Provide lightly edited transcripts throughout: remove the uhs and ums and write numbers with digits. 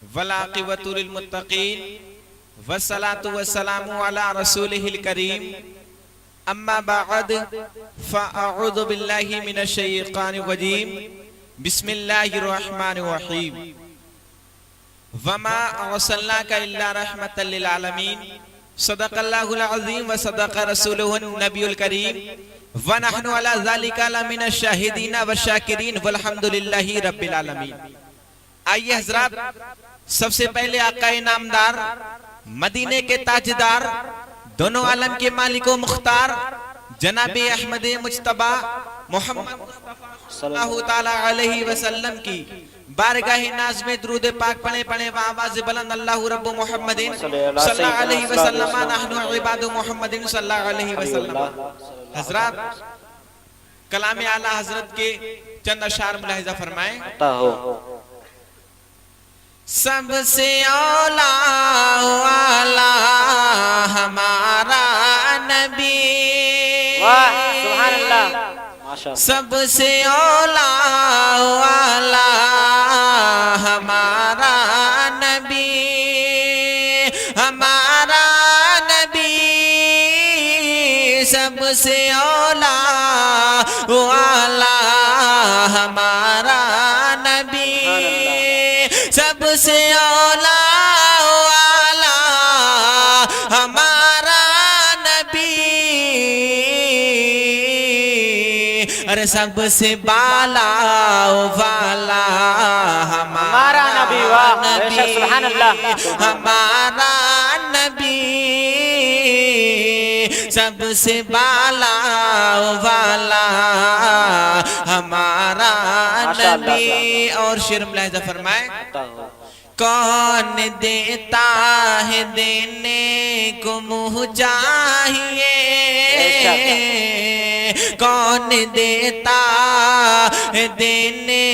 والعاقبۃ للمتقین والصلاة والسلام علی رسولہ الکریم اما بعد فاعوذ باللہ من الشیطان الرجیم بسم اللہ الرحمن الرحیم وما ارسلناک الا رحمۃ للعالمین صدق اللہ العظیم وصدق رسولہ النبی الکریم ونحن علی ذلک لمن الشاہدین والشاکرین والحمد للہ رب العالمین۔ آئیے حضرات، سب سے پہلے آقا نامدار، مدینے کے تاجدار، دونوں عالم کے مالک و مختار جناب احمد مجتبی محمد صلی اللہ تعالی علیہ وسلم کی بارگاہ ناز میں درود پاک پڑھیں آواز بلند اللہ رب محمد صلی اللہ علیہ وسلم نحن عباد محمد صلی اللہ علیہ وسلم۔ حضرات، کلام اعلیٰ حضرت کے چند اشعار ملاحظہ فرمائیں۔ سب سے اولا والا ہمارا نبی، سبحان اللہ، سب سے اولا والا ہمارا نبی، ہمارا نبی سب سے اولا والا ہمارا نبی، سب سے اولا والا ہمارا نبی، ارے سب سے بالا والا ہمارا نبی، سبحان اللہ، ہمارا نبی سب سے بالا والا ہمارا نبی۔ اور شعر ملاحظہ فرمائیں۔ کون دیتا ہے دینے کو منہ چاہیے، کون دیتا ہے دینے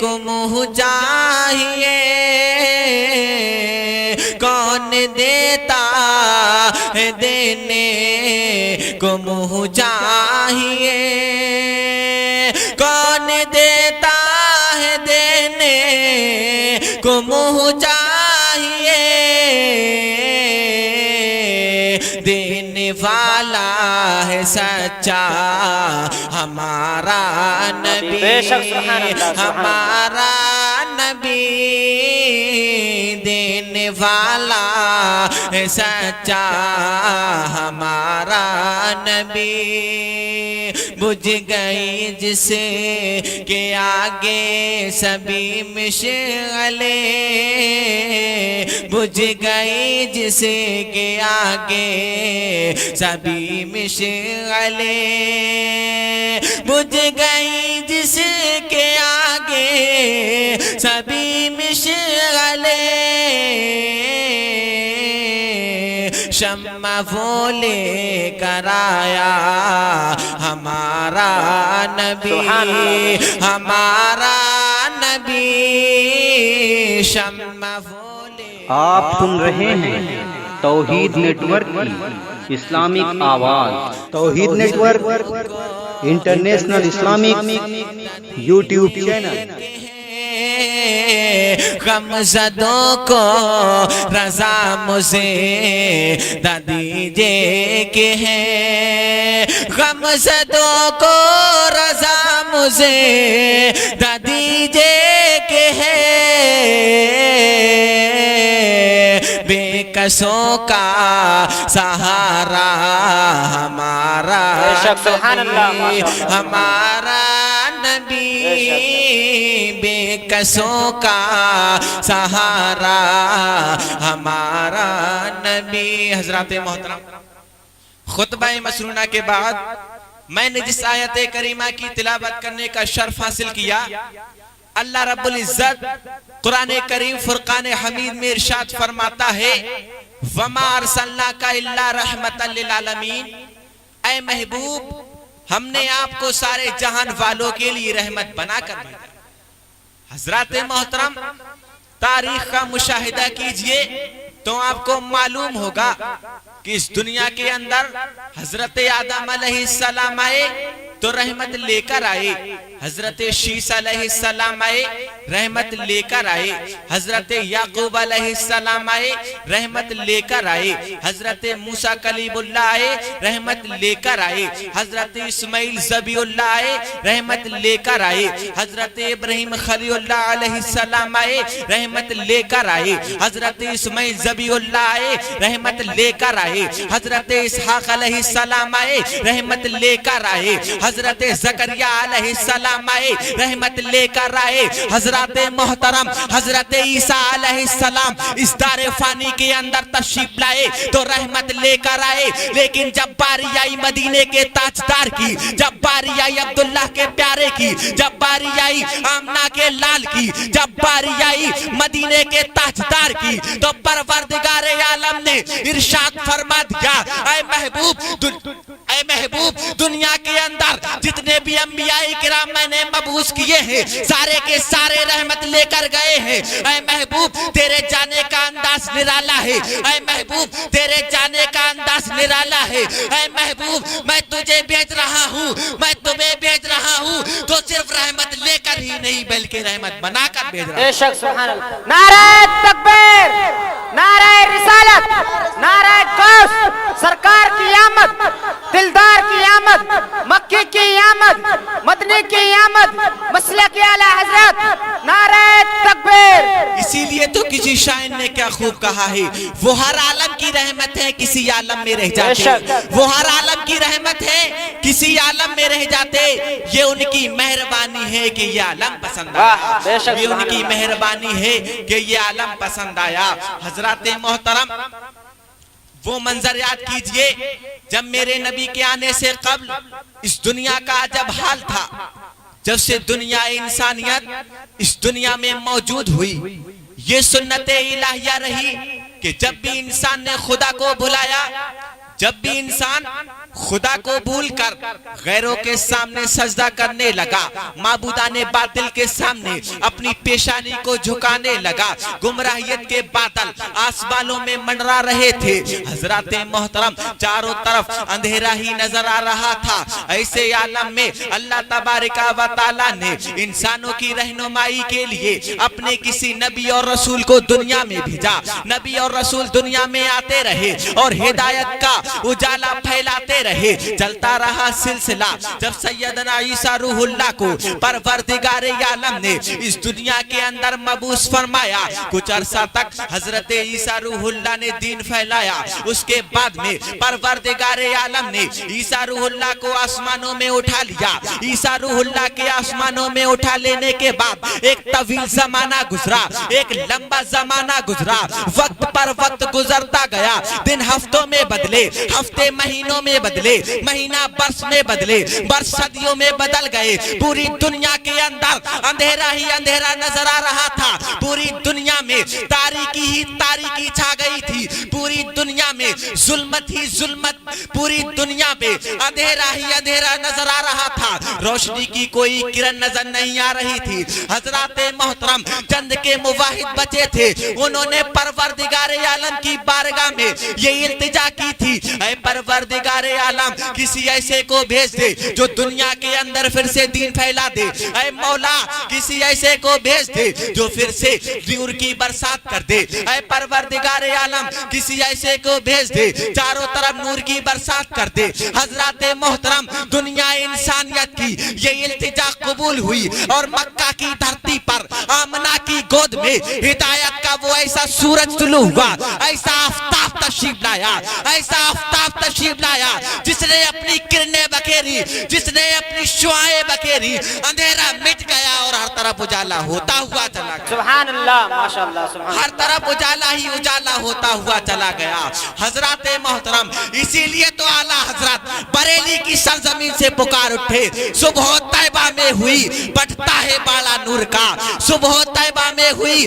کو منہ چاہیے، کون دیتا ہے دینے کو منہ چاہیے، کون دیتا ہے دینے کو منہ چاہیے، دینے والا ہے سچا ہمارا نبی، ہمارا نبی دینے والا ہے سچا ہمارا نبی۔ بجھ گئی جس کے آگے سبھی مشعلیں، بجھ گئی جس کے آگے سبھی مشعلیں، بجھ گئی جس کے آگے سبھی مشعلیں، شمع وہ لے کر آیا ہمارا نبی، ہمارا نبی شمع وہ لے۔ آپ سن رہے ہیں توحید نیٹ ورک کی اسلامک آواز۔ Tauheed network international Islamic YouTube channel. غم زدوں کو رضا مجھے دے دیجئے کہ ہے، غم زدوں کو رضا مجھے دے دیجئے کہ ہے، بے کسوں کا سہارا ہمارا نبی، ہمارا نبی بے کسوں کا سہارا ہمارا نبی۔ حضرات محترم، خطبہ مسنونہ کے بعد میں نے جس آیت کریمہ کی تلاوت کرنے کا شرف حاصل کیا، اللہ رب العزت قرآن کریم فرقان حمید میں ارشاد فرماتا ہے، وَمَا أَرْسَلْنَاكَ إِلَّا رَحْمَةً لِلْعَالَمِينَ، اے محبوب ہم نے آپ کو سارے جہان والوں کے لیے رحمت بنا کر بھیجا۔ حضرات محترم، تاریخ کا مشاہدہ کیجئے تو آپ کو معلوم ہوگا کہ اس دنیا کے اندر حضرت آدم علیہ السلام آئے تو رحمت لے کر آئے. حضرت شیس علیہ السلام آئے, رحمت لے کر آئے. حضرت یعقوب علیہ السلام آئے, رحمت لے کر آئے. حضرت موسیٰ کلیم اللہ آئے, رحمت لے کر آئے. حضرت اسماعیل ذبیح اللہ آئے, رحمت لے کر آئے. حضرت ابراہیم خلیل اللہ علیہ السلام آئے, رحمت لے کر آئے. حضرت اسماعیل ذبیح اللہ آئے, رحمت لے کر آئے. حضرت اسحاق علیہ السلام آئے, رحمت لے کر آئے. حضرت زکریا علیہ السلام آئے, رحمت لے کر آئے. حضرت محترم حضرت عیسیٰ علیہ السلام اس دار فانی کے اندر تشریف لائے تو رحمت لے کر آئے. لیکن جب باری آئی مدینے کے تاجدار کی, جب باری آئی عبداللہ کے پیارے کی, جب باری آئی آمنہ کے لال کی, جب باری آئی مدینے کے تاجدار کی, تو پروردگار عالم نے ارشاد فرما دیا, اے محبوب دنیا کے اندر جتنے بھی انبیاء کرام میں نے مبعوث کیے ہیں سارے کے سارے رحمت لے کر گئے ہیں. اے محبوب تیرے جانے کا انداز نرالا ہے. اے محبوب تیرے جانے کا انداز نرالا ہے. اے محبوب میں تجھے بھیج رہا ہوں, میں تمہیں بھیج رہا ہوں تو صرف رحمت لے کر ہی نہیں بلکہ رحمت بنا کر بھیج رہا ہوں. بے شک سبحان اللہ. نعرہ تکبیر, نعرہ رسالت, نعرہ غوث, سرکار کی آمد, دلدار کی آمد, مکی کی آمد, مدنی کی آمد, مسلک اعلی حضرت, نعرہ تکبیر. اسی لیے تو کسی شاعر نے کیا خوب کہا ہے, وہ ہر عالم کی رحمت ہے کسی عالم میں رہ جاتے. وہ ہر عالم کی رحمت ہے کسی عالم میں رہ جاتے. یہ ان کی مہربانی ہے کہ یہ عالم پسند آیا. یہ ان کی مہربانی ہے کہ یہ عالم پسند آیا. حضرات محترم وہ منظر یاد کیجئے جب میرے نبی کے آنے سے قبل اس دنیا کا عجب حال تھا. جب سے دنیا انسانیت اس دنیا میں موجود ہوئی, یہ سنت الہیہ رہی کہ جب بھی انسان نے خدا کو بھلایا, جب بھی انسان خدا کو بھول کر غیروں کے سامنے سجدہ کرنے لگا, معبودان باطل کے سامنے اپنی پیشانی کو جھکانے لگا, گمراہیت کے بادل آسمانوں میں منڈرا رہے تھے. حضرات محترم چاروں طرف اندھیرا ہی نظر آ رہا تھا. ایسے عالم میں اللہ تبارک و تعالی نے انسانوں کی رہنمائی کے لیے اپنے کسی نبی اور رسول کو دنیا میں بھیجا. نبی اور رسول دنیا میں آتے رہے اور ہدایت کا اجالا پھیلاتے رہے. چلتا رہا سلسلہ. جب سیدنا عیسیٰ روح اللہ کو پروردگار عالم نے اس دنیا کے اندر مبعوث فرمایا, کچھ عرصہ تک حضرت عیسیٰ روح اللہ نے دین پھیلایا. اس کے بعد میں پروردگار عالم نے عیسیٰ روح اللہ کو آسمانوں میں اٹھا لیا. عیسیٰ روح اللہ کے آسمانوں میں اٹھا لینے کے بعد ایک طویل زمانہ گزرا, ایک لمبا زمانہ گزرا. وقت پر وقت گزرتا گیا. دن ہفتوں میں بدلے, ہفتے مہینوں میں بدلے, مہینہ برس میں بدلے, برس صدیوں میں بدل گئے. پوری دنیا کے اندر اندھیرا ہی اندھیرا نظر آ رہا تھا. پوری دنیا میں تاریکی ہی تاریکی چھا گئی تھی. پوری دنیا میں ظلمت ہی ظلمت, پوری دنیا میں اندھیرا ہی اندھیرا نظر آ رہا تھا. روشنی کی کوئی کرن نظر نہیں آ رہی تھی. حضرات محترم چند کے مواحد بچے تھے, انہوں نے پروردگار عالم کی بارگاہ میں یہ التجا کی تھی, اے پروردگار عالم کسی ایسے کو بھیج دے جو دنیا کے اندر پھر سے دین پھیلا دے. اے مولا کسی ایسے کو بھیج دے جو پھر سے نور کی برسات کر دے. اے پروردگار عالم کسی ایسے کو بھیج دے چاروں طرف نور کی برسات کر دے. حضرات محترم دنیا انسانیت کی یہ التجا قبول ہوئی اور مکہ کی دھرتی پر آمنہ کی گود میں ہدایت کا وہ ایسا سورج طلوع ہوا, ایسا آفتاب تشریف لایا, ایسا آفتاب تشریف لایا جس نے اپنی کرنیں بکھیری, جس نے اپنی شعائیں بکھیری. اندھیرا مٹ گیا اور ہر طرف اجالا ہوتا ہوا چلا گیا. سبحان اللہ, ماشاءاللہ, سبحان ہر طرف اجالا ہی اجالا ہوتا ہوا چلا گیا. حضرات محترم اسی لیے تو اعلیٰ حضرت بریلی کی سرزمین سے پکار اٹھے, صبح طیبہ میں ہوئی بٹتا ہے بالا نور کا, صبح طیبہ میں ہوئی